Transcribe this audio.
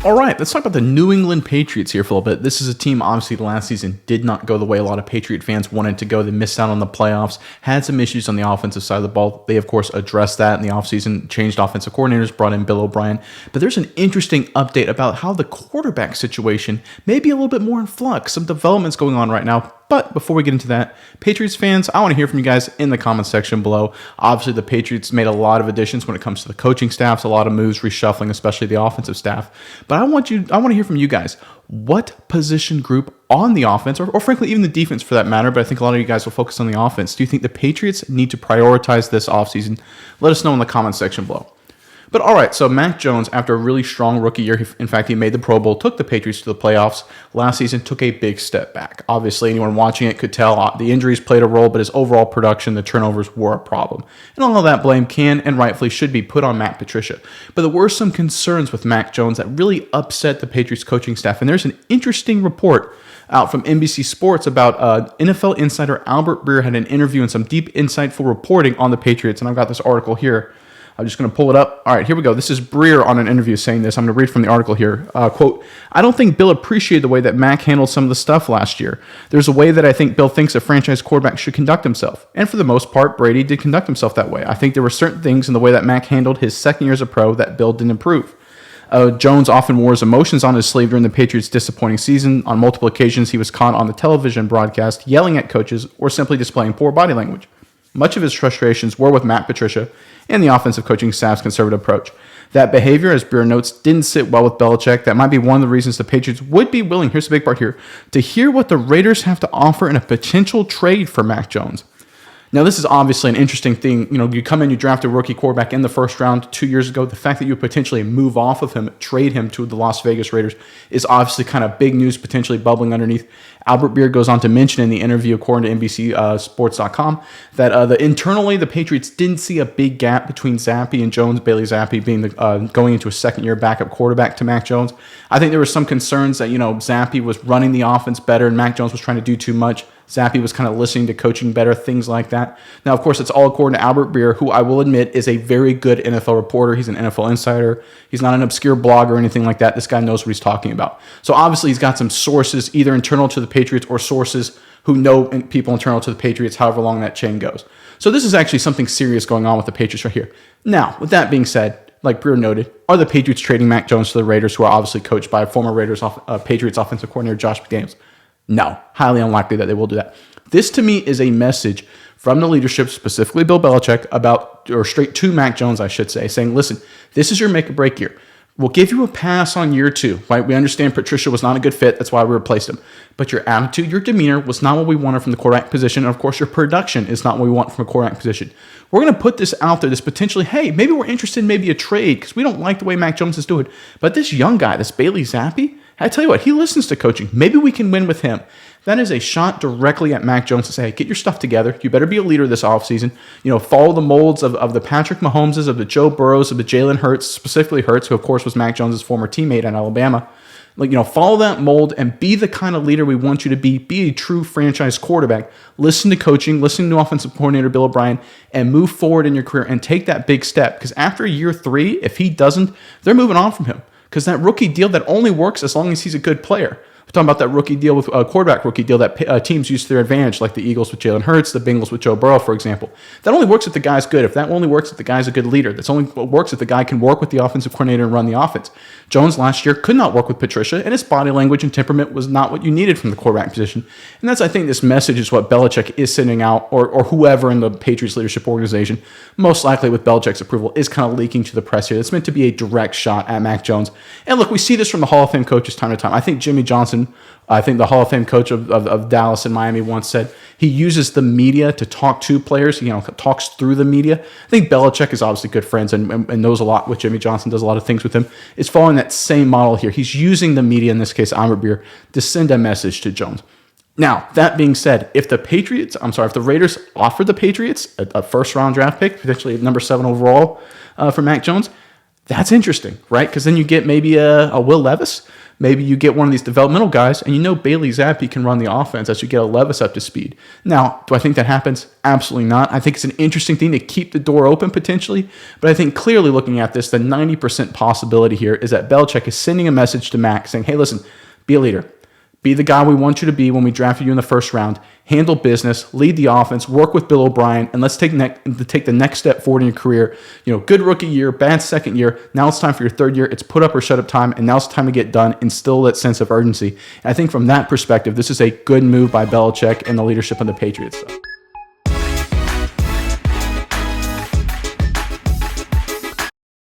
All right, let's talk about the New England Patriots here for a little bit. This is a team, obviously, last season did not go the way a lot of Patriot fans wanted to go. They missed out on the playoffs, had some issues on the offensive side of the ball. They, of course, addressed that in the offseason, changed offensive coordinators, brought in Bill O'Brien. But there's an interesting update about how the quarterback situation may be a little bit more in flux. Some developments going on right now. But before we get into that, Patriots fans, I want to hear from you guys in the comment section below. Obviously, the Patriots made a lot of additions when it comes to the coaching staffs, a lot of moves, reshuffling, especially the offensive staff. But I want to hear from you guys. What position group on the offense, or frankly, even the defense for that matter, but I think a lot of you guys will focus on the offense, do you think the Patriots need to prioritize this offseason? Let us know in the comment section below. But all right, so Mac Jones, after a really strong rookie year, in fact, he made the Pro Bowl, took the Patriots to the playoffs. Last season, took a big step back. Obviously, anyone watching it could tell the injuries played a role, but his overall production, the turnovers were a problem. And all of that blame can and rightfully should be put on Matt Patricia. But there were some concerns with Mac Jones that really upset the Patriots coaching staff. And there's an interesting report out from NBC Sports about NFL insider Albert Breer had an interview and some deep, insightful reporting on the Patriots. And I've got this article here. I'm just going to pull it up. All right, here we go. This is Breer on an interview saying this. I'm going to read from the article here. Quote, I don't think Bill appreciated the way that Mac handled some of the stuff last year. There's a way that I think Bill thinks a franchise quarterback should conduct himself. And for the most part, Brady did conduct himself that way. I think there were certain things in the way that Mac handled his second year as a pro that Bill didn't improve. Jones often wore his emotions on his sleeve during the Patriots' disappointing season. On multiple occasions, he was caught on the television broadcast yelling at coaches or simply displaying poor body language. Much of his frustrations were with Matt Patricia and the offensive coaching staff's conservative approach. That behavior, as Breer notes, didn't sit well with Belichick. That might be one of the reasons the Patriots would be willing, here's the big part here, to hear what the Raiders have to offer in a potential trade for Mac Jones. Now, this is obviously an interesting thing. You know, you come in, you draft a rookie quarterback in the first round 2 years ago. The fact that you potentially move off of him, trade him to the Las Vegas Raiders is obviously kind of big news, potentially bubbling underneath. Albert Breer goes on to mention in the interview, according to NBCSports.com, that internally the Patriots didn't see a big gap between Zappi and Jones, Bailey Zappi being going into a second-year backup quarterback to Mac Jones. I think there were some concerns that, Zappi was running the offense better and Mac Jones was trying to do too much. Zappi was kind of listening to coaching better, things like that. Now, of course, it's all according to Albert Breer, who I will admit is a very good NFL reporter. He's an NFL insider. He's not an obscure blogger or anything like that. This guy knows what he's talking about. So obviously, he's got some sources, either internal to the Patriots or sources who know people internal to the Patriots, however long that chain goes. So this is actually something serious going on with the Patriots right here. Now, with that being said, like Breer noted, are the Patriots trading Mac Jones to the Raiders, who are obviously coached by former Patriots offensive coordinator Josh McDaniels? No, highly unlikely that they will do that. This, to me, is a message from the leadership, specifically Bill Belichick, or straight to Mac Jones, I should say, saying, listen, this is your make-or-break year. We'll give you a pass on year 2, right? We understand Patricia was not a good fit. That's why we replaced him. But your attitude, your demeanor was not what we wanted from the quarterback position. And, of course, your production is not what we want from a quarterback position. We're going to put this out there, this potentially, hey, maybe we're interested in maybe a trade because we don't like the way Mac Jones is doing. But this young guy, this Bailey Zappi, I tell you what, he listens to coaching. Maybe we can win with him. That is a shot directly at Mac Jones to say, hey, get your stuff together. You better be a leader this offseason. Follow the molds of the Patrick Mahomeses, of the Joe Burrows, of the Jalen Hurts, specifically Hurts, who, of course, was Mac Jones' former teammate at Alabama. Follow that mold and be the kind of leader we want you to be. Be a true franchise quarterback. Listen to coaching, listen to offensive coordinator Bill O'Brien, and move forward in your career and take that big step. Because after year 3, if he doesn't, they're moving on from him. Because that rookie deal, that only works as long as he's a good player. We're talking about that rookie deal with quarterback rookie deal that teams use to their advantage, like the Eagles with Jalen Hurts, the Bengals with Joe Burrow, for example. That only works if the guy's good. If that only works if the guy's a good leader. That's only works if the guy can work with the offensive coordinator and run the offense. Jones last year could not work with Patricia, and his body language and temperament was not what you needed from the quarterback position. And that's, I think, this message is what Belichick is sending out, or whoever in the Patriots leadership organization, most likely with Belichick's approval, is kind of leaking to the press here. It's meant to be a direct shot at Mac Jones. And look, we see this from the Hall of Fame coaches time to time. I think Jimmy Johnson, the Hall of Fame coach of Dallas and Miami, once said he uses the media to talk to players. He talks through the media. I think Belichick is obviously good friends and knows a lot with Jimmy Johnson, does a lot of things with him. It's following that same model here. He's using the media, in this case Albert Breer, to send a message to Jones. Now, that being said, if the Raiders offer the Patriots a first-round draft pick, potentially number 7 overall for Mac Jones, that's interesting, right? Because then you get maybe a Will Levis. Maybe you get one of these developmental guys, and you know Bailey Zappi can run the offense as you get a Levis up to speed. Now, do I think that happens? Absolutely not. I think it's an interesting thing to keep the door open potentially, but I think clearly looking at this, the 90% possibility here is that Belichick is sending a message to Mac saying, hey, listen, be a leader. Be the guy we want you to be when we drafted you in the first round. Handle business, lead the offense, work with Bill O'Brien, and let's take the next step forward in your career. Good rookie year, bad second year. Now it's time for your third year. It's put up or shut up time, and now it's time to get done. Instill that sense of urgency. And I think from that perspective, this is a good move by Belichick and the leadership of the Patriots.